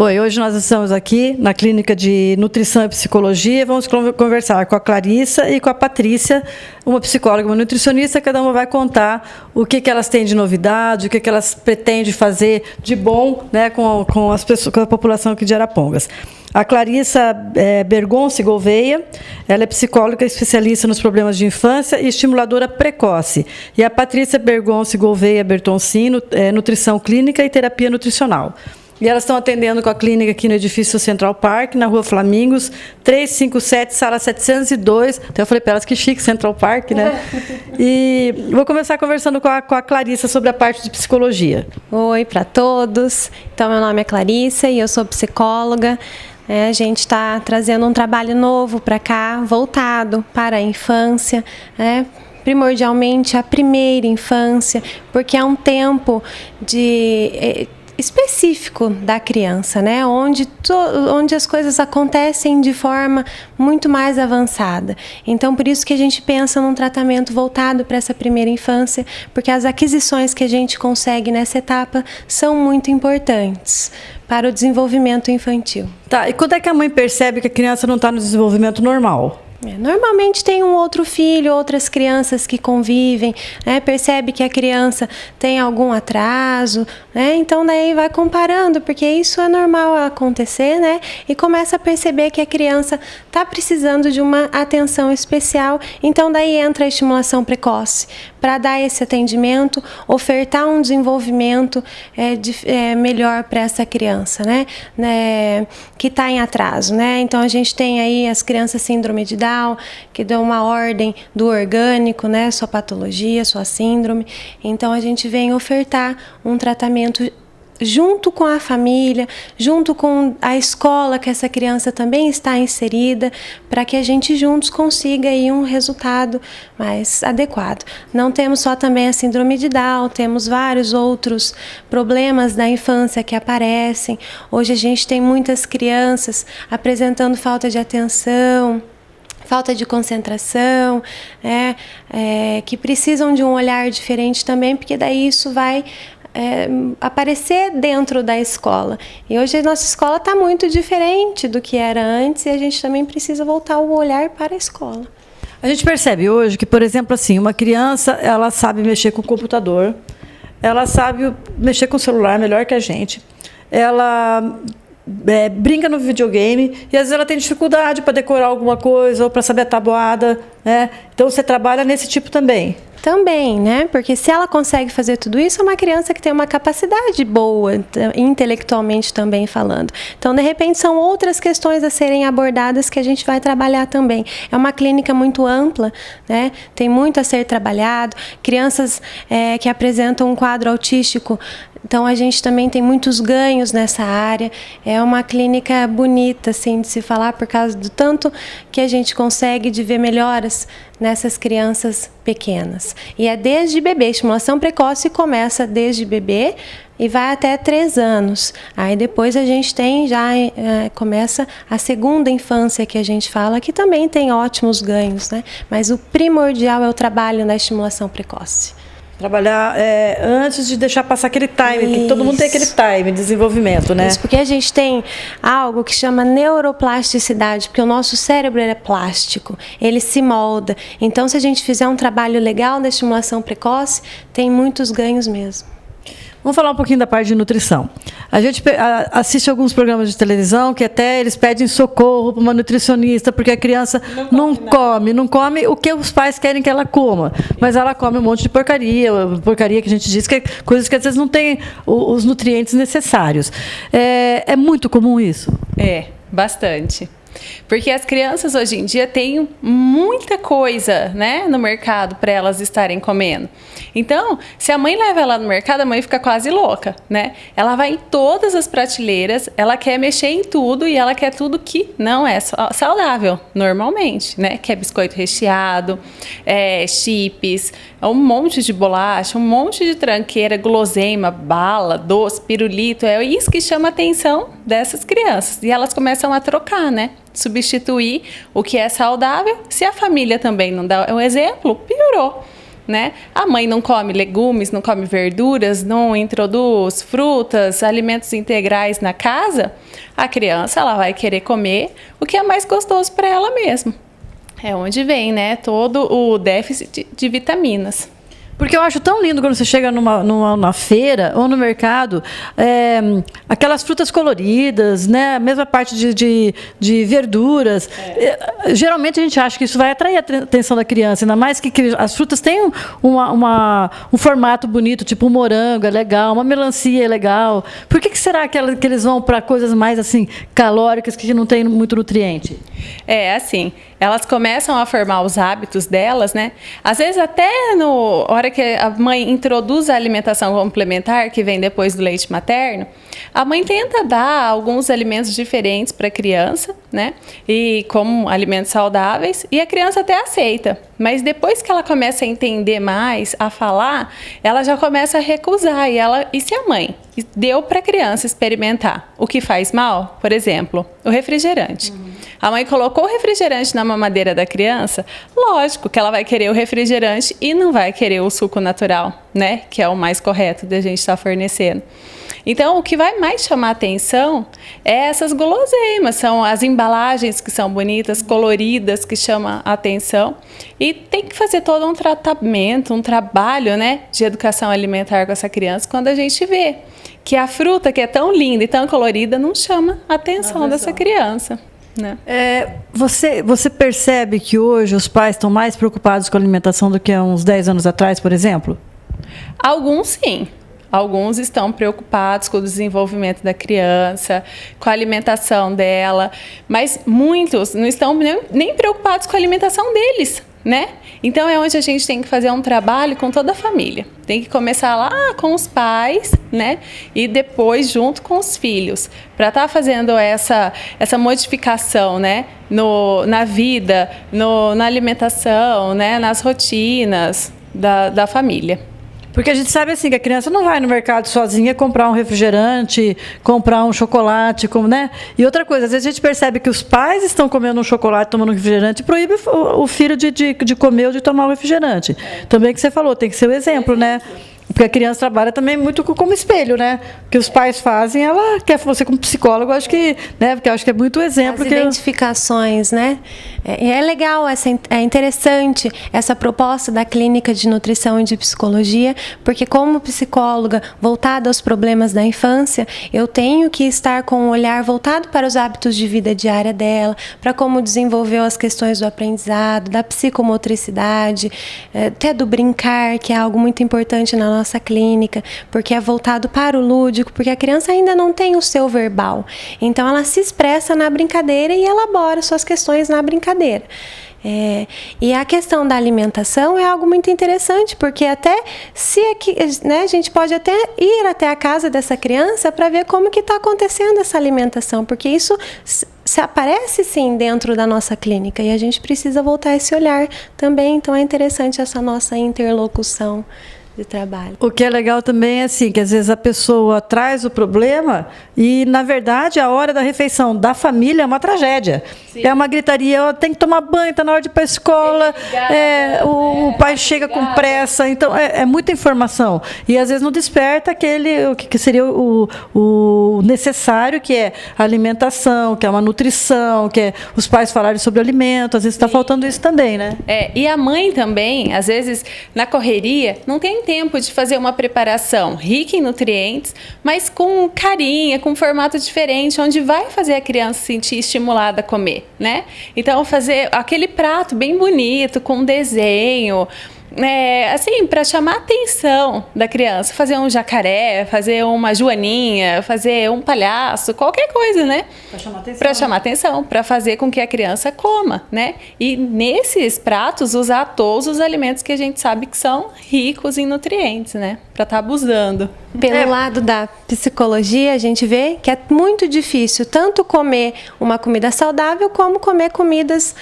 Oi, hoje nós estamos aqui na Clínica de Nutrição e Psicologia. Vamos conversar com a Clarissa e com a Patrícia, uma psicóloga e uma nutricionista. Cada uma vai contar o que elas têm de novidade, o que elas pretendem fazer de bom, né, com as pessoas, com a população aqui de Arapongas. A Clarissa Bergonce Gouveia, ela é psicóloga especialista nos problemas de infância e estimuladora precoce. E a Patrícia Bergonce Gouveia Bertoncino, nutrição clínica e terapia nutricional. E elas estão atendendo com a clínica aqui no edifício Central Park, na Rua Flamingos, 357, sala 702. Então eu falei para elas que chique, Central Park, né? E vou começar conversando com a Clarissa sobre a parte de psicologia. Oi para todos. Então, meu nome é Clarissa e eu sou psicóloga. A gente está trazendo um trabalho novo para cá, voltado para a infância, primordialmente a primeira infância, porque é um tempo específico da criança, né? Onde as coisas acontecem de forma muito mais avançada. Então, por isso que a gente pensa num tratamento voltado para essa primeira infância, porque as aquisições que a gente consegue nessa etapa são muito importantes para o desenvolvimento infantil. Tá, e quando é que a mãe percebe que a criança não está no desenvolvimento normal? Normalmente tem um outro filho, outras crianças que convivem, percebe que a criança tem algum atraso, então daí vai comparando, porque isso é normal acontecer, e começa a perceber que a criança está precisando de uma atenção especial, então daí entra a estimulação precoce, para dar esse atendimento, ofertar um desenvolvimento melhor para essa criança, que está em atraso, Então a gente tem aí as crianças síndrome de Down, que dão uma ordem do orgânico, sua patologia, sua síndrome. Então a gente vem ofertar um tratamento junto com a família, junto com a escola que essa criança também está inserida, para que a gente juntos consiga aí um resultado mais adequado. Não temos só também a síndrome de Down, temos vários outros problemas da infância que aparecem. Hoje a gente tem muitas crianças apresentando falta de atenção, falta de concentração, que precisam de um olhar diferente também, porque daí isso vai aparecer dentro da escola. E hoje a nossa escola está muito diferente do que era antes e a gente também precisa voltar o olhar para a escola. A gente percebe hoje que, por exemplo, assim, uma criança, ela sabe mexer com o computador, ela sabe mexer com o celular melhor que a gente, ela brinca no videogame e às vezes ela tem dificuldade para decorar alguma coisa ou para saber a tabuada, Então você trabalha nesse tipo também? Também, Porque se ela consegue fazer tudo isso, é uma criança que tem uma capacidade boa, intelectualmente também falando. Então, de repente, são outras questões a serem abordadas que a gente vai trabalhar também. É uma clínica muito ampla, Tem muito a ser trabalhado. Crianças que apresentam um quadro autístico, então a gente também tem muitos ganhos nessa área. É uma clínica bonita, assim, de se falar, por causa do tanto que a gente consegue de ver melhoras nessas crianças pequenas. E é desde bebê, a estimulação precoce começa desde bebê e vai até 3 anos. Aí depois a gente tem, começa a segunda infância que a gente fala, que também tem ótimos ganhos, Mas o primordial é o trabalho na estimulação precoce. Trabalhar antes de deixar passar aquele time, que todo mundo tem aquele time de desenvolvimento, Isso, porque a gente tem algo que chama neuroplasticidade, porque o nosso cérebro é plástico, ele se molda. Então, se a gente fizer um trabalho legal da estimulação precoce, tem muitos ganhos mesmo. Vamos falar um pouquinho da parte de nutrição. A gente assiste alguns programas de televisão que até eles pedem socorro para uma nutricionista, porque a criança não come o que os pais querem que ela coma. Mas ela come um monte de porcaria que a gente diz que é coisas que às vezes não tem os nutrientes necessários. É muito comum isso? Bastante. Porque as crianças hoje em dia têm muita coisa, no mercado para elas estarem comendo. Então, se a mãe leva ela no mercado, a mãe fica quase louca, Ela vai em todas as prateleiras, ela quer mexer em tudo e ela quer tudo que não é saudável, normalmente, Quer biscoito recheado, chips, um monte de bolacha, um monte de tranqueira, guloseima, bala, doce, pirulito. É isso que chama a atenção dessas crianças. E elas começam a trocar, substituir o que é saudável. Se a família também não dá um exemplo, piorou. né? A mãe não come legumes, não come verduras, não introduz frutas, alimentos integrais na casa, a criança ela vai querer comer o que é mais gostoso para ela mesma. É onde vem, né, todo o déficit de vitaminas. Porque eu acho tão lindo quando você chega numa feira ou no mercado, aquelas frutas coloridas, né? A mesma parte de verduras. Geralmente a gente acha que isso vai atrair a atenção da criança, ainda mais que as frutas têm um formato bonito, tipo um morango é legal, uma melancia é legal. Por que será que eles vão para coisas mais assim calóricas que não tem muito nutriente? Assim, elas começam a formar os hábitos delas, né? Às vezes até na hora que a mãe introduz a alimentação complementar, que vem depois do leite materno, a mãe tenta dar alguns alimentos diferentes para a criança, né? E como alimentos saudáveis, e a criança até aceita. Mas depois que ela começa a entender mais, a falar, ela já começa a recusar. E se a mãe deu para a criança experimentar o que faz mal, por exemplo, o refrigerante. A mãe colocou o refrigerante na mamadeira da criança, lógico que ela vai querer o refrigerante e não vai querer o suco natural, né? Que é o mais correto da gente estar fornecendo. Então, o que vai mais chamar a atenção é essas guloseimas, são as embalagens que são bonitas, coloridas, que chamam a atenção. E tem que fazer todo um tratamento, um trabalho, né, de educação alimentar com essa criança, quando a gente vê que a fruta que é tão linda e tão colorida não chama a atenção dessa criança. Né? Você percebe que hoje os pais estão mais preocupados com a alimentação do que há uns 10 anos atrás, por exemplo? Alguns sim. Alguns estão preocupados com o desenvolvimento da criança, com a alimentação dela, mas muitos não estão nem preocupados com a alimentação deles, né? Então é onde a gente tem que fazer um trabalho com toda a família. Tem que começar lá com os pais, né? E depois junto com os filhos, para estar fazendo essa modificação, né? Na vida, na alimentação, né? Nas rotinas da família. Porque a gente sabe assim que a criança não vai no mercado sozinha comprar um refrigerante, comprar um chocolate, né? E outra coisa, às vezes a gente percebe que os pais estão comendo um chocolate, tomando um refrigerante, e proíbe o filho de comer ou de tomar um refrigerante. Também que você falou, tem que ser o exemplo, né? Porque a criança trabalha também muito como espelho, né? O que os pais fazem, ela quer você como psicólogo, acho que, né? Porque eu acho que é muito exemplo. As identificações, né? É legal, é interessante essa proposta da Clínica de Nutrição e de Psicologia, porque como psicóloga voltada aos problemas da infância, eu tenho que estar com um olhar voltado para os hábitos de vida diária dela, para como desenvolveu as questões do aprendizado, da psicomotricidade, até do brincar, que é algo muito importante na nossa clínica, porque é voltado para o lúdico, porque a criança ainda não tem o seu verbal. Então, ela se expressa na brincadeira e elabora suas questões na brincadeira. E a questão da alimentação é algo muito interessante, porque até se aqui, né, a gente pode até ir até a casa dessa criança para ver como que está acontecendo essa alimentação, porque isso se aparece sim dentro da nossa clínica e a gente precisa voltar esse olhar também. Então é interessante essa nossa interlocução de trabalho. O que é legal também é assim, que às vezes a pessoa traz o problema e, na verdade, a hora da refeição da família é uma tragédia. Sim. É uma gritaria, tem que tomar banho, está na hora de ir para a escola, o pai chega com pressa, então é muita informação. E às vezes não desperta o que seria o necessário, que é a alimentação, que é uma nutrição, que é os pais falarem sobre o alimento, às vezes está faltando isso também, né? E a mãe também, às vezes, na correria, não tem tempo de fazer uma preparação rica em nutrientes, mas com carinho, com um formato diferente, onde vai fazer a criança se sentir estimulada a comer, né? Então, fazer aquele prato bem bonito, com desenho, assim, para chamar a atenção da criança, fazer um jacaré, fazer uma joaninha, fazer um palhaço, qualquer coisa, né? Para chamar atenção, para fazer com que a criança coma, né? E nesses pratos usar todos os alimentos que a gente sabe que são ricos em nutrientes, né? Para estar abusando. Pelo lado da psicologia, a gente vê que é muito difícil tanto comer uma comida saudável como comer comidas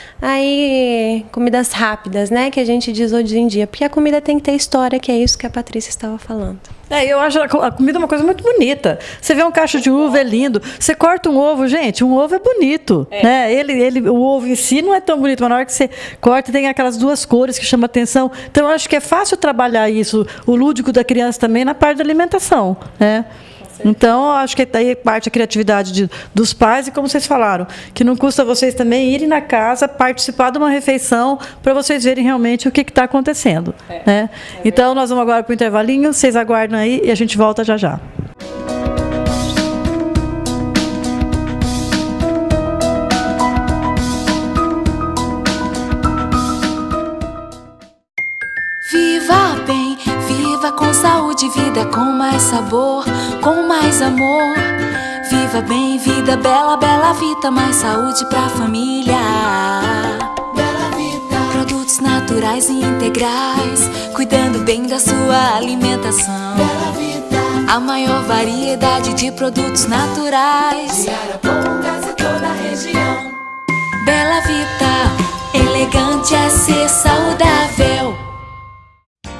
rápidas, né? Que a gente diz hoje em dia. dia, porque a comida tem que ter história, que é isso que a Patrícia estava falando. Eu acho a comida uma coisa muito bonita. Você vê um cacho de uva, é lindo. Você corta um ovo, gente, um ovo é bonito. Né? O ovo em si não é tão bonito, mas na hora que você corta, tem aquelas duas cores que chamam a atenção. Então, eu acho que é fácil trabalhar isso, o lúdico da criança também, na parte da alimentação. Né? Então, acho que daí parte a criatividade dos pais e, como vocês falaram, que não custa vocês também irem na casa, participar de uma refeição, para vocês verem realmente o que está acontecendo. Né? Então, nós vamos agora para o intervalinho, vocês aguardam aí e a gente volta já já. Viva bem, viva com saúde, vida com mais sabor, com mais amor. Viva bem, vida bela, bela vida, mais saúde pra família. Bela vida. Produtos naturais e integrais, cuidando bem da sua alimentação. Bela vida. A maior variedade de produtos naturais de Arapongas e toda a região. Bela vida, elegante é ser saudável.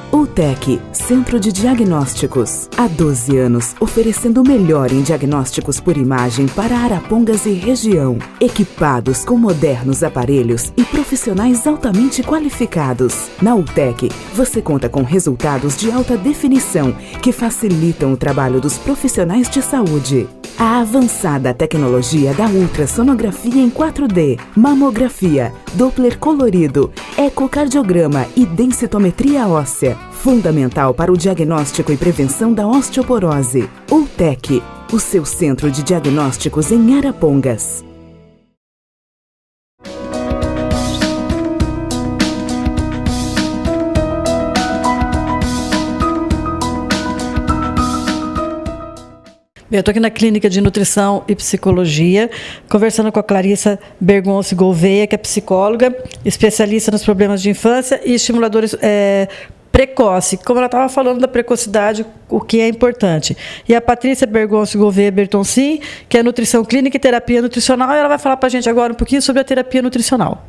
UTEC, Centro de Diagnósticos. Há 12 anos, oferecendo o melhor em diagnósticos por imagem para Arapongas e região. Equipados com modernos aparelhos e profissionais altamente qualificados. Na UTEC, você conta com resultados de alta definição que facilitam o trabalho dos profissionais de saúde. A avançada tecnologia da ultrassonografia em 4D, mamografia, Doppler colorido, ecocardiograma e densitometria óssea. Fundamental para o diagnóstico e prevenção da osteoporose. UTEC, o seu centro de diagnósticos em Arapongas. Eu estou aqui na Clínica de Nutrição e Psicologia, conversando com a Clarissa Bergonce Gouveia, que é psicóloga, especialista nos problemas de infância e estimuladores precoce. Como ela estava falando da precocidade, o que é importante. E a Patrícia Bergonce Gouveia Bertoncin, que é nutrição clínica e terapia nutricional, e ela vai falar para a gente agora um pouquinho sobre a terapia nutricional.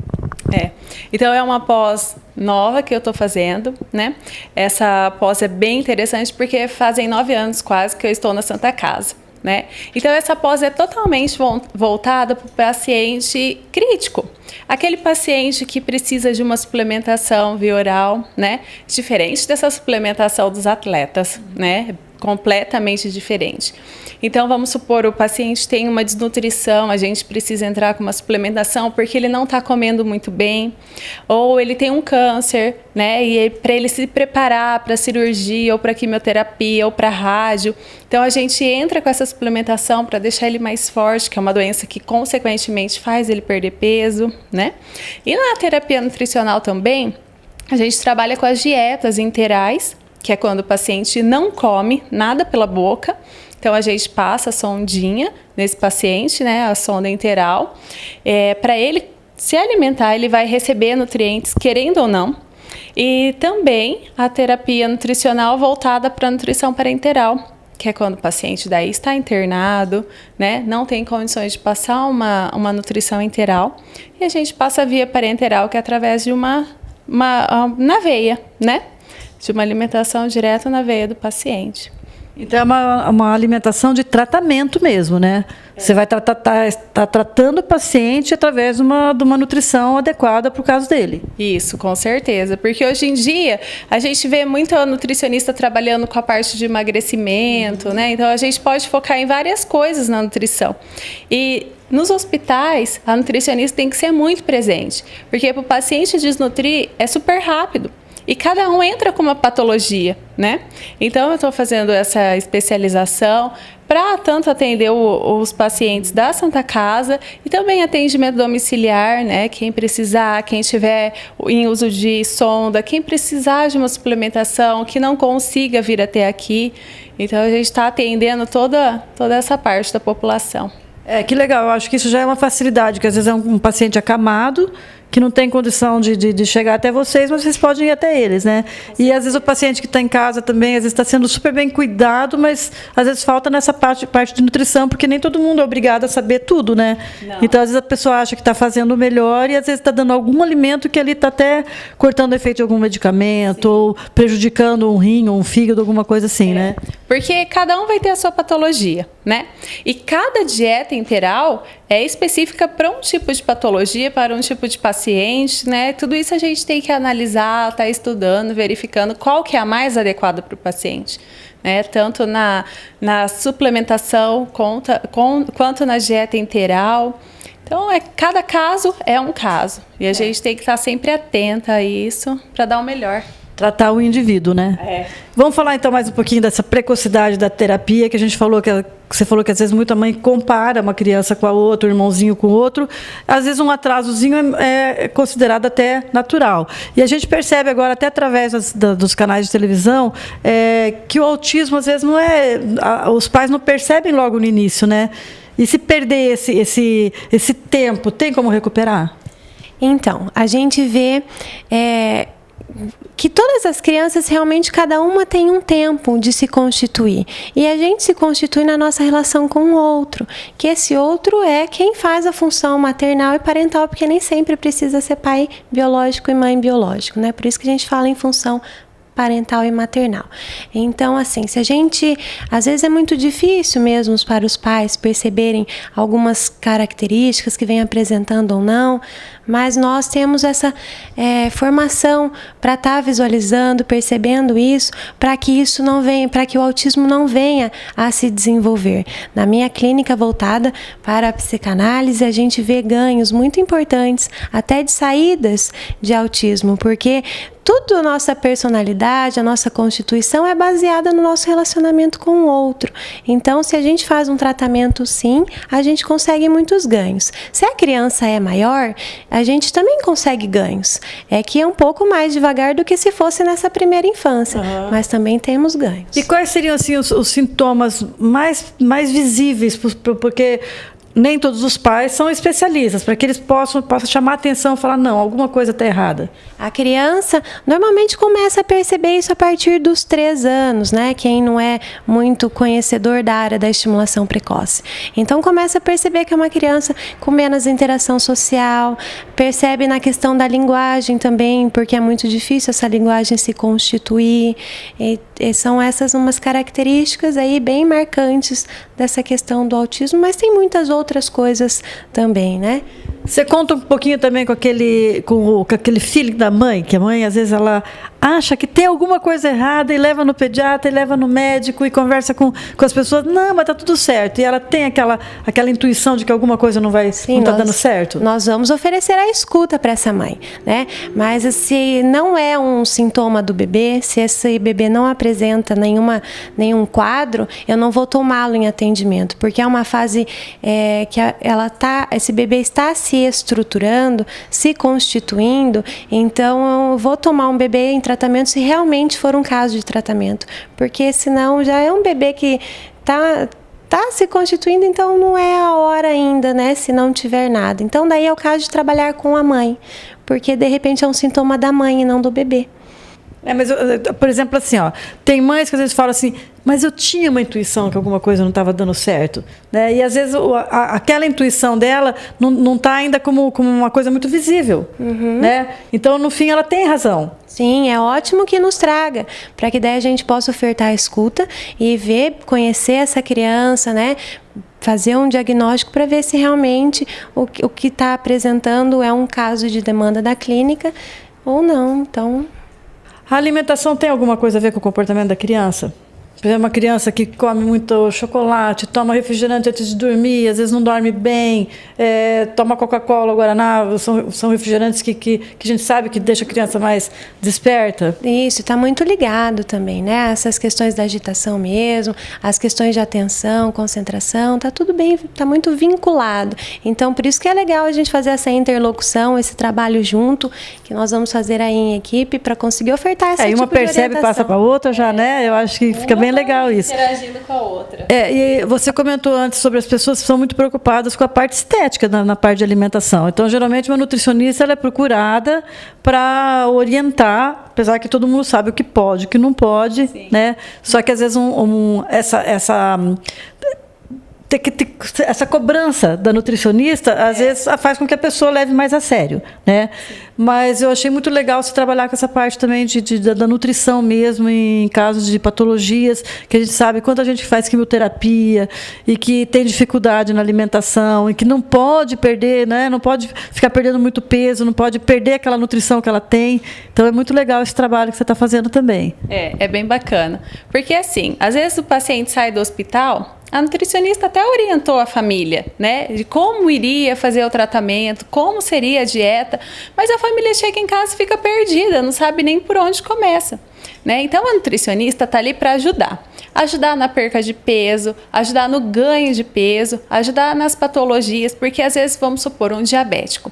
Então é uma pós nova que eu estou fazendo, né? Essa pós é bem interessante porque fazem 9 anos quase que eu estou na Santa Casa, né? Então essa pós é totalmente voltada para o paciente crítico, aquele paciente que precisa de uma suplementação via oral, né? Diferente dessa suplementação dos atletas, né? Completamente diferente. Então, vamos supor, o paciente tem uma desnutrição, a gente precisa entrar com uma suplementação porque ele não está comendo muito bem, ou ele tem um câncer, né? E para ele se preparar para a cirurgia, ou para a quimioterapia, ou para a rádio. Então, a gente entra com essa suplementação para deixar ele mais forte, que é uma doença que, consequentemente, faz ele perder peso, né? E na terapia nutricional também, a gente trabalha com as dietas interais, que é quando o paciente não come nada pela boca. Então, a gente passa a sondinha nesse paciente, né, a sonda enteral. Para ele se alimentar, ele vai receber nutrientes, querendo ou não. E também a terapia nutricional voltada para a nutrição parenteral, que é quando o paciente daí está internado, né, não tem condições de passar uma nutrição enteral. E a gente passa a via parenteral, que é através de na veia, né? De uma alimentação direta na veia do paciente. Então, é uma alimentação de tratamento mesmo, né? Você vai tá tratando o paciente através de uma nutrição adequada para o caso dele. Isso, com certeza. Porque hoje em dia, a gente vê muito nutricionista trabalhando com a parte de emagrecimento, né? Então, a gente pode focar em várias coisas na nutrição. E nos hospitais, a nutricionista tem que ser muito presente. Porque para o paciente desnutrir é super rápido. E cada um entra com uma patologia, né? Então, eu estou fazendo essa especialização para tanto atender os pacientes da Santa Casa e também atendimento domiciliar, né? Quem precisar, quem estiver em uso de sonda, quem precisar de uma suplementação, que não consiga vir até aqui. Então, a gente está atendendo toda essa parte da população. Que legal, eu acho que isso já é uma facilidade, que às vezes é um paciente acamado que não tem condição de chegar até vocês, mas vocês podem ir até eles, né? E às vezes o paciente que está em casa também, às vezes está sendo super bem cuidado, mas às vezes falta nessa parte de nutrição, porque nem todo mundo é obrigado a saber tudo, né? Não. Então, às vezes a pessoa acha que está fazendo o melhor e às vezes está dando algum alimento que ali está até cortando o efeito de algum medicamento, ou prejudicando um rim ou um fígado, alguma coisa assim, né? Porque cada um vai ter a sua patologia, né? E cada dieta interal é específica para um tipo de patologia, para um tipo de paciente, né? Tudo isso a gente tem que analisar, tá estudando, verificando qual que é a mais adequada para o paciente, né? Tanto na suplementação quanto na dieta interal. Então, cada caso é um caso. E a gente tem que estar sempre atenta a isso para dar o melhor. Tratar o indivíduo, né? Vamos falar então mais um pouquinho dessa precocidade da terapia, que a gente falou que você falou que às vezes muita mãe compara uma criança com a outra, um irmãozinho com o outro. Às vezes um atrasozinho é considerado até natural. E a gente percebe agora, até através dos canais de televisão, que o autismo às vezes não é... Os pais não percebem logo no início, né? E se perder esse tempo, tem como recuperar? Então, a gente vê que todas as crianças, realmente, cada uma tem um tempo de se constituir. E a gente se constitui na nossa relação com o outro, que esse outro é quem faz a função maternal e parental, porque nem sempre precisa ser pai biológico e mãe biológico, né? Por isso que a gente fala em função parental e maternal. Então, assim, se a gente... Às vezes é muito difícil mesmo para os pais perceberem algumas características que vêm apresentando ou não, mas nós temos essa formação para estar visualizando, percebendo isso, para que isso não venha, para que o autismo não venha a se desenvolver. Na minha clínica voltada para a psicanálise, a gente vê ganhos muito importantes, até de saídas de autismo, porque tudo a nossa personalidade, a nossa constituição é baseada no nosso relacionamento com o outro. Então, se a gente faz um tratamento, sim, a gente consegue muitos ganhos. Se a criança é maior, a gente também consegue ganhos. É que é um pouco mais devagar do que se fosse nessa primeira infância, mas também temos ganhos. E quais seriam assim, os sintomas mais visíveis? Porque nem todos os pais são especialistas, para que eles possam chamar a atenção e falar, não, alguma coisa está errada. A criança normalmente começa a perceber isso a partir dos 3 anos, né? Quem não é muito conhecedor da área da estimulação precoce. Então começa a perceber que é uma criança com menos interação social, percebe na questão da linguagem também, porque é muito difícil essa linguagem se constituir. E são essas umas características aí bem marcantes dessa questão do autismo, mas tem muitas outras coisas também, né? Você conta um pouquinho também com aquele feeling da mãe, que a mãe, às vezes, ela acha que tem alguma coisa errada e leva no pediatra, e leva no médico e conversa com as pessoas. Não, mas tá tudo certo. E ela tem aquela intuição de que alguma coisa não está dando certo. Nós vamos oferecer a escuta para essa mãe, né? Mas se não é um sintoma do bebê, se esse bebê não apresenta nenhum quadro, eu não vou tomá-lo em atendimento, porque é uma fase que esse bebê está se estruturando, se constituindo. Então eu vou tomar um bebê em tratamento se realmente for um caso de tratamento, porque senão já é um bebê que tá se constituindo, então não é a hora ainda, né, se não tiver nada. Então daí é o caso de trabalhar com a mãe, porque de repente é um sintoma da mãe e não do bebê. Mas, por exemplo, assim, tem mães que às vezes falam assim, mas eu tinha uma intuição que alguma coisa não estava dando certo, né? E às vezes aquela intuição dela não está ainda como uma coisa muito visível, né? Então, no fim, ela tem razão. Sim, é ótimo que nos traga, para que daí a gente possa ofertar a escuta e conhecer essa criança, né? Fazer um diagnóstico para ver se realmente o que está apresentando é um caso de demanda da clínica ou não. Então, a alimentação tem alguma coisa a ver com o comportamento da criança? Por exemplo, uma criança que come muito chocolate, toma refrigerante antes de dormir, às vezes não dorme bem, toma Coca-Cola, Guaraná, são refrigerantes que a gente sabe que deixa a criança mais desperta. Isso, está muito ligado também, né? Essas questões da agitação mesmo, as questões de atenção, concentração, está tudo bem, está muito vinculado. Então, por isso que é legal a gente fazer essa interlocução, esse trabalho junto, que nós vamos fazer aí em equipe para conseguir ofertar essa tipo de orientação. Aí uma percebe e passa para a outra já, né? Eu acho que fica bem bem legal isso. Interagindo com a outra. E você comentou antes sobre as pessoas que são muito preocupadas com a parte estética na parte de alimentação. Então, geralmente, uma nutricionista ela é procurada para orientar, apesar que todo mundo sabe o que pode, o que não pode, né? Só que às vezes essa cobrança da nutricionista, às vezes, faz com que a pessoa leve mais a sério, né? Mas eu achei muito legal você trabalhar com essa parte também da nutrição mesmo, em casos de patologias, que a gente sabe quando a gente faz quimioterapia e que tem dificuldade na alimentação e que não pode perder, né? Não pode ficar perdendo muito peso, não pode perder aquela nutrição que ela tem. Então, é muito legal esse trabalho que você está fazendo também. É bem bacana. Porque, assim, às vezes o paciente sai do hospital, a nutricionista até orientou a família, né, de como iria fazer o tratamento, como seria a dieta, mas a família chega em casa e fica perdida, não sabe nem por onde começa, né? Então a nutricionista está ali para ajudar na perca de peso, ajudar no ganho de peso, ajudar nas patologias, porque às vezes, vamos supor, um diabético,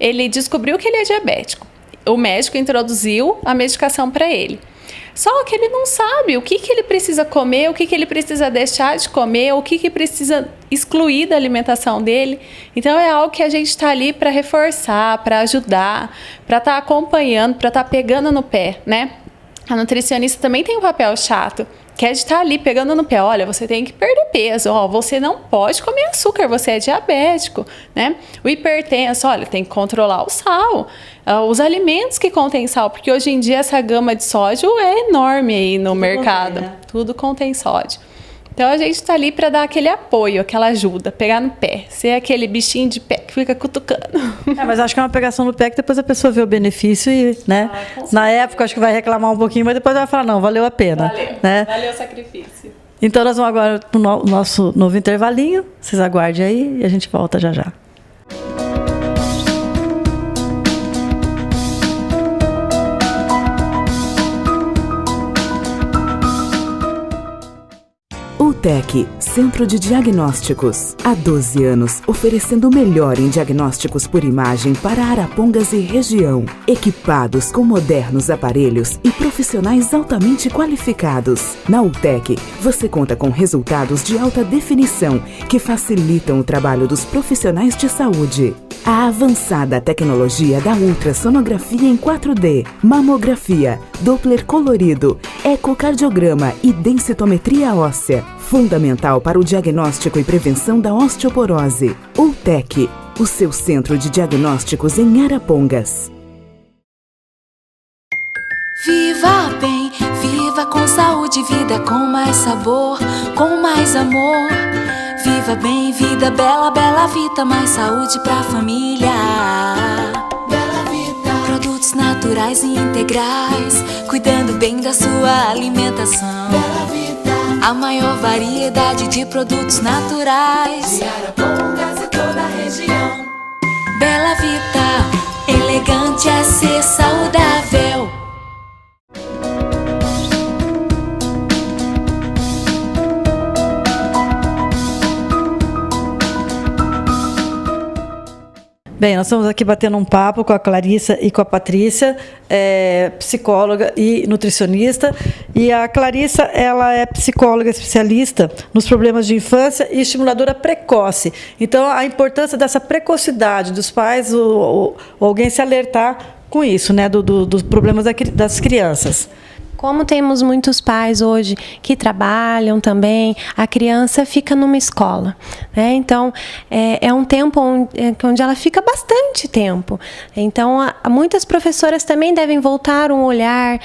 ele descobriu que ele é diabético, o médico introduziu a medicação para ele. Só que ele não sabe o que ele precisa comer, o que ele precisa deixar de comer, o que precisa excluir da alimentação dele. Então, é algo que a gente está ali para reforçar, para ajudar, para estar acompanhando, para estar pegando no pé, né? A nutricionista também tem um papel chato, que é de estar ali pegando no pé. Olha, você tem que perder peso, você não pode comer açúcar, você é diabético, né? O hipertenso, olha, tem que controlar o sal, os alimentos que contêm sal, porque hoje em dia essa gama de sódio é enorme aí no mercado, né? Tudo contém sódio. Então a gente está ali para dar aquele apoio, aquela ajuda, pegar no pé, ser aquele bichinho de pé que fica cutucando. Mas acho que é uma pegação no pé que depois a pessoa vê o benefício e, né? Na época acho que vai reclamar um pouquinho, mas depois vai falar, não, valeu a pena. Valeu o sacrifício. Então nós vamos agora para o nosso novo intervalinho, vocês aguardem aí e a gente volta já já. UTEC, Centro de Diagnósticos. Há 12 anos, oferecendo o melhor em diagnósticos por imagem para Arapongas e região. Equipados com modernos aparelhos e profissionais altamente qualificados. Na UTEC, você conta com resultados de alta definição que facilitam o trabalho dos profissionais de saúde. A avançada tecnologia da ultrassonografia em 4D, mamografia, Doppler colorido, ecocardiograma e densitometria óssea. Fundamental para o diagnóstico e prevenção da osteoporose. UTEC, o seu centro de diagnósticos em Arapongas. Viva bem, viva com saúde, vida com mais sabor, com mais amor. Viva bem, vida bela, bela vida, mais saúde pra família. Bela vida. Produtos naturais e integrais, cuidando bem da sua alimentação. Bela vida. A maior variedade de produtos naturais de Arapongas e toda a região. Bela vida, elegante é ser saudável. Bem, nós estamos aqui batendo um papo com a Clarissa e com a Patrícia, psicóloga e nutricionista. E a Clarissa, ela é psicóloga especialista nos problemas de infância e estimuladora precoce. Então, a importância dessa precocidade dos pais ou alguém se alertar com isso, né, dos problemas das crianças. Como temos muitos pais hoje que trabalham também, a criança fica numa escola, né? Então, é um tempo onde ela fica bastante tempo. Então, muitas professoras também devem voltar um olhar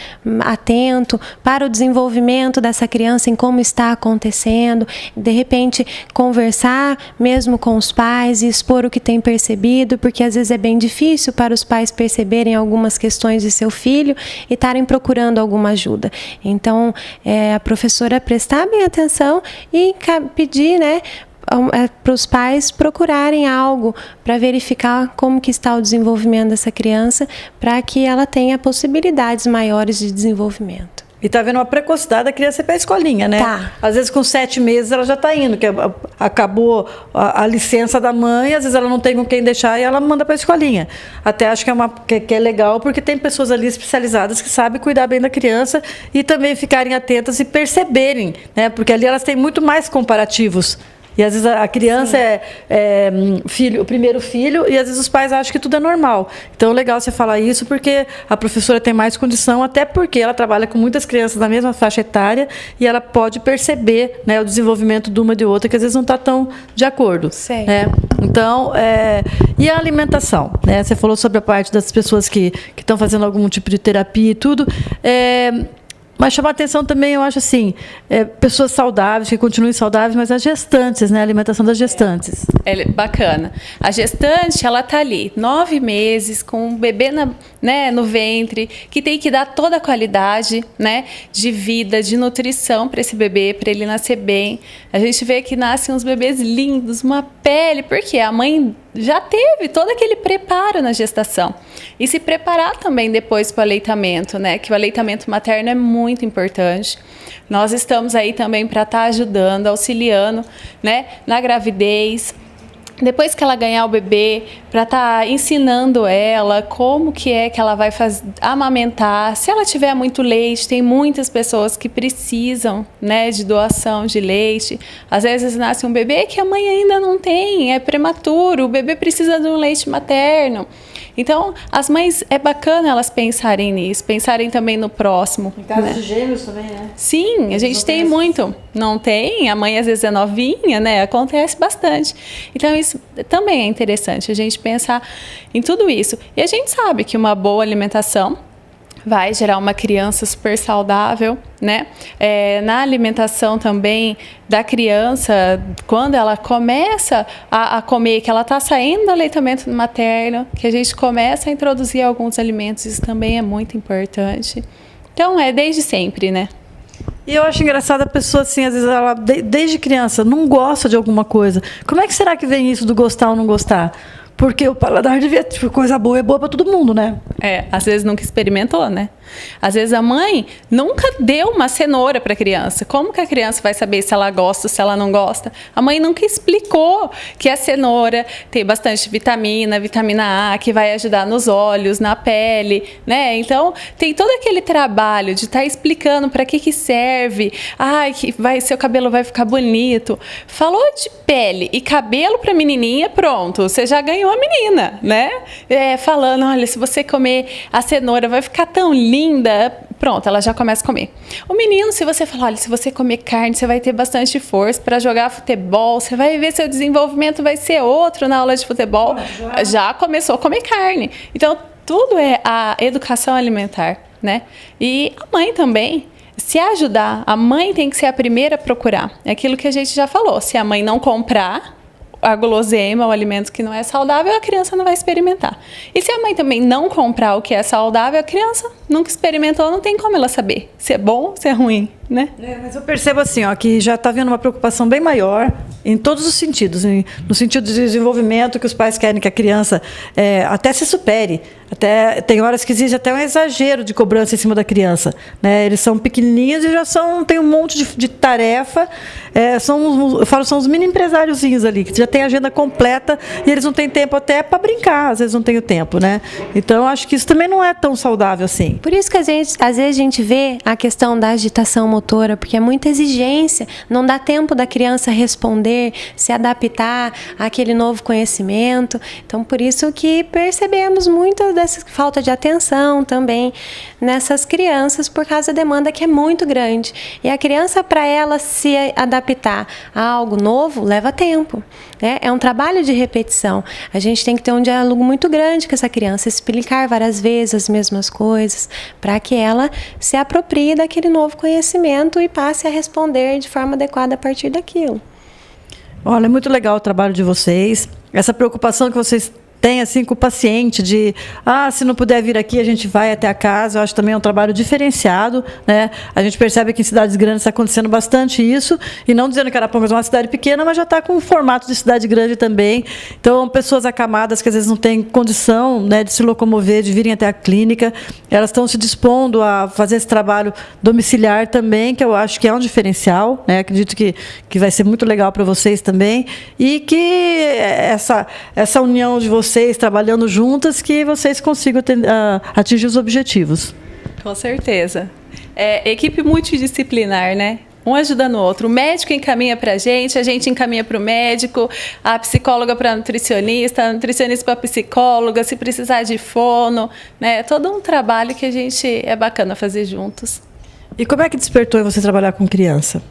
atento para o desenvolvimento dessa criança, em como está acontecendo, de repente conversar mesmo com os pais e expor o que tem percebido, porque às vezes é bem difícil para os pais perceberem algumas questões de seu filho e estarem procurando alguma ajuda. Então, a professora prestar bem atenção e pedir, né, para os pais procurarem algo para verificar como que está o desenvolvimento dessa criança, para que ela tenha possibilidades maiores de desenvolvimento. E está vendo uma precocidade da criança ir para a escolinha, né? Tá. Às vezes com 7 meses ela já está indo, que acabou a licença da mãe, às vezes ela não tem com quem deixar e ela manda para a escolinha. Até acho que é legal, porque tem pessoas ali especializadas que sabem cuidar bem da criança e também ficarem atentas e perceberem, né? Porque ali elas têm muito mais comparativos. E às vezes a criança é o primeiro filho, e às vezes os pais acham que tudo é normal. Então é legal você falar isso, porque a professora tem mais condição, até porque ela trabalha com muitas crianças da mesma faixa etária e ela pode perceber, né, o desenvolvimento de uma e de outra, que às vezes não está tão de acordo. Sei. Né? Então, e a alimentação? Né? Você falou sobre a parte das pessoas que estão fazendo algum tipo de terapia e tudo. Mas chamar atenção também, eu acho assim, pessoas saudáveis, que continuem saudáveis, mas as gestantes, né? A alimentação das gestantes. É bacana. A gestante, ela tá ali 9 meses com o bebê no ventre, que tem que dar toda a qualidade, né, de vida, de nutrição para esse bebê, para ele nascer bem. A gente vê que nascem uns bebês lindos, uma pele, porque a mãe já teve todo aquele preparo na gestação. E se preparar também depois para o aleitamento, né? Que o aleitamento materno é muito importante. Nós estamos aí também para estar ajudando, auxiliando, né, na gravidez. Depois que ela ganhar o bebê, para estar ensinando ela como que ela vai amamentar. Se ela tiver muito leite, tem muitas pessoas que precisam, né, de doação de leite. Às vezes nasce um bebê que a mãe ainda não tem, é prematuro, o bebê precisa de um leite materno. Então, as mães, é bacana elas pensarem nisso, pensarem também no próximo. Em casos de gêmeos também, né? Sim, a gente tem muito. Não tem, a mãe às vezes é novinha, né? Acontece bastante. Então, isso também é interessante, a gente pensar em tudo isso. E a gente sabe que uma boa alimentação vai gerar uma criança super saudável, né? Na alimentação também da criança, quando ela começa a comer, que ela está saindo do aleitamento materno, que a gente começa a introduzir alguns alimentos, isso também é muito importante. Então, desde sempre, né? E eu acho engraçado a pessoa, assim, às vezes ela, desde criança, não gosta de alguma coisa. Como é que será que vem isso do gostar ou não gostar? Porque o paladar devia, coisa boa é boa para todo mundo, né? Às vezes nunca experimentou, né? Às vezes a mãe nunca deu uma cenoura para a criança. Como que a criança vai saber se ela gosta ou se ela não gosta? A mãe nunca explicou que a cenoura tem bastante vitamina A, que vai ajudar nos olhos, na pele, né? Então, tem todo aquele trabalho de estar explicando para que serve. Que seu cabelo vai ficar bonito. Falou de pele e cabelo para menininha, pronto, você já ganhou a menina, né? Falando, olha, se você comer a cenoura vai ficar tão linda, pronto, ela já começa a comer. O menino, se você falar, olha, se você comer carne, você vai ter bastante força para jogar futebol, você vai ver seu desenvolvimento vai ser outro na aula de futebol. Já começou a comer carne. Então, tudo é a educação alimentar, né? E a mãe também, se ajudar, a mãe tem que ser a primeira a procurar. É aquilo que a gente já falou, se a mãe não comprar a guloseima, o alimento que não é saudável, a criança não vai experimentar. E se a mãe também não comprar o que é saudável, a criança nunca experimentou, não tem como ela saber se é bom ou se é ruim, né? Mas eu percebo assim, que já está havendo uma preocupação bem maior em todos os sentidos, no sentido de desenvolvimento, que os pais querem que a criança até se supere. Até, tem horas que existe até um exagero de cobrança em cima da criança, né? Eles são pequenininhos e tem um monte de tarefa. Eu falo, são os mini empresáriozinhos ali, que já tem agenda completa e eles não têm tempo até para brincar, às vezes não tem o tempo, né? Então, acho que isso também não é tão saudável assim. Por isso que às vezes a gente vê a questão da agitação motora, porque é muita exigência, não dá tempo da criança responder, se adaptar àquele novo conhecimento. Então, por isso que percebemos muito dessa falta de atenção também nessas crianças, por causa da demanda que é muito grande. E a criança, para ela se adaptar a algo novo, leva tempo, né? É um trabalho de repetição. A gente tem que ter um diálogo muito grande com essa criança, explicar várias vezes as mesmas coisas, para que ela se aproprie daquele novo conhecimento e passe a responder de forma adequada a partir daquilo. Olha, é muito legal o trabalho de vocês, essa preocupação que vocês tem assim com o paciente de, se não puder vir aqui, a gente vai até a casa. Eu acho também um trabalho diferenciado, né? A gente percebe que em cidades grandes está acontecendo bastante isso, e não dizendo que Arapongas é uma cidade pequena, mas já está com o formato de cidade grande também. Então, pessoas acamadas que às vezes não têm condição, né, de se locomover, de virem até a clínica, elas estão se dispondo a fazer esse trabalho domiciliar também, que eu acho que é um diferencial, né? Acredito que vai ser muito legal para vocês também, e que essa união de vocês trabalhando juntas, que vocês consigam atingir os objetivos. Com certeza. Equipe multidisciplinar, né? Um ajudando o outro. O médico encaminha para a gente encaminha para o médico, a psicóloga para a nutricionista para a psicóloga, se precisar de fono, né? Todo um trabalho que é bacana fazer juntos. E como é que despertou em você trabalhar com criança?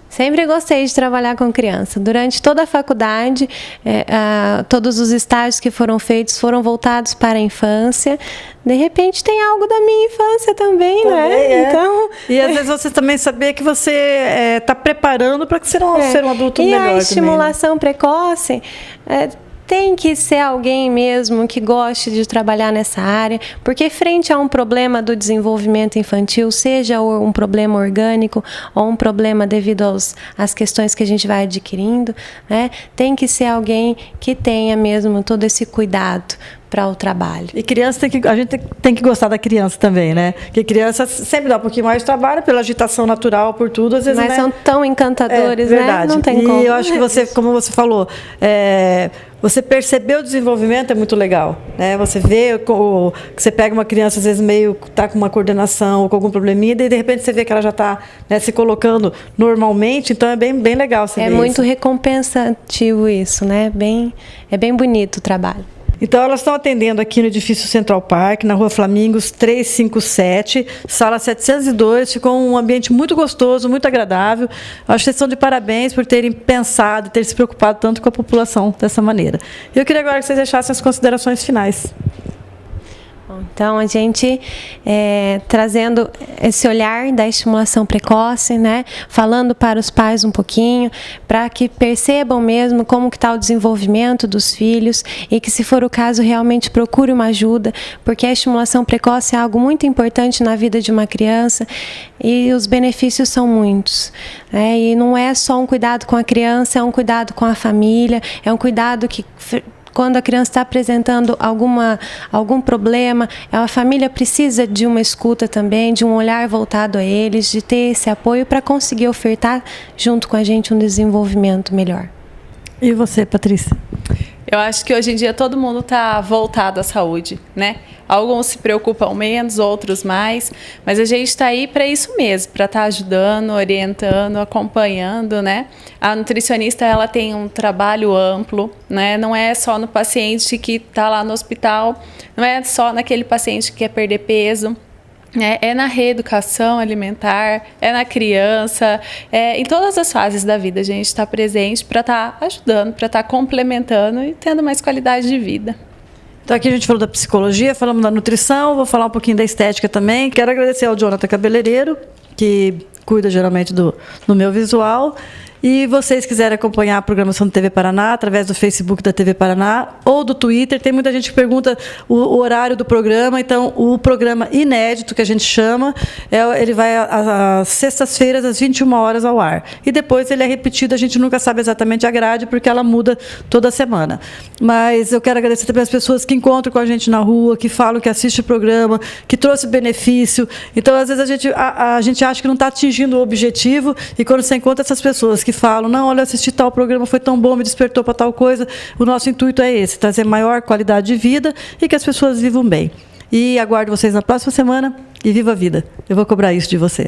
Sempre gostei de trabalhar com criança. Durante toda a faculdade, todos os estágios que foram feitos foram voltados para a infância. De repente tem algo da minha infância também, né? Então, e às vezes você também saber que você está preparando para ser um adulto melhor. E a estimulação precoce tem que ser alguém mesmo que goste de trabalhar nessa área, porque frente a um problema do desenvolvimento infantil, seja um problema orgânico ou um problema devido às questões que a gente vai adquirindo, né, tem que ser alguém que tenha mesmo todo esse cuidado para o trabalho. E criança a gente tem que gostar da criança também, né? Porque criança sempre dá um pouquinho mais de trabalho pela agitação natural, por tudo, às vezes, mas né? São tão encantadores, verdade. Né? Não tem como. E eu acho que você, como você falou, você perceber o desenvolvimento é muito legal, né? Você vê que você pega uma criança, às vezes meio tá com uma coordenação ou com algum probleminha, e de repente você vê que ela já está, né, se colocando normalmente, então é bem legal você ver isso. É muito recompensativo isso, né? É bem bonito o trabalho. Então, elas estão atendendo aqui no edifício Central Park, na Rua Flamingos 357, sala 702. Ficou um ambiente muito gostoso, muito agradável. Acho que vocês estão de parabéns por terem pensado, ter se preocupado tanto com a população dessa maneira. Eu queria agora que vocês deixassem as considerações finais. Então, a gente trazendo esse olhar da estimulação precoce, né? Falando para os pais um pouquinho, para que percebam mesmo como que está o desenvolvimento dos filhos e que, se for o caso, realmente procure uma ajuda, porque a estimulação precoce é algo muito importante na vida de uma criança e os benefícios são muitos, né? E não é só um cuidado com a criança, é um cuidado com a família, é um cuidado que... Quando a criança está apresentando algum problema, a família precisa de uma escuta também, de um olhar voltado a eles, de ter esse apoio para conseguir ofertar junto com a gente um desenvolvimento melhor. E você, Patrícia? Eu acho que hoje em dia todo mundo está voltado à saúde, né? Alguns se preocupam menos, outros mais, mas a gente está aí para isso mesmo, para estar ajudando, orientando, acompanhando, né? A nutricionista, ela tem um trabalho amplo, né? Não é só no paciente que está lá no hospital, não é só naquele paciente que quer perder peso. É na reeducação alimentar, é na criança, em todas as fases da vida a gente está presente para estar ajudando, para estar complementando e tendo mais qualidade de vida. Então, aqui a gente falou da psicologia, falamos da nutrição, vou falar um pouquinho da estética também. Quero agradecer ao Jonathan Cabeleireiro, que cuida geralmente do meu visual. E vocês quiserem acompanhar a programação da TV Paraná através do Facebook da TV Paraná ou do Twitter, tem muita gente que pergunta o horário do programa. Então, o programa inédito, que a gente chama, ele vai às sextas-feiras, às 21 horas ao ar. E depois ele é repetido, a gente nunca sabe exatamente a grade, porque ela muda toda semana. Mas eu quero agradecer também as pessoas que encontram com a gente na rua, que falam, que assistem o programa, que trouxe benefício. Então, às vezes, a gente acha que não está atingindo o objetivo, e quando você encontra essas pessoas que falam, não, olha, eu assisti tal programa, foi tão bom, me despertou para tal coisa, o nosso intuito é esse, trazer maior qualidade de vida e que as pessoas vivam bem. E aguardo vocês na próxima semana e viva a vida. Eu vou cobrar isso de você.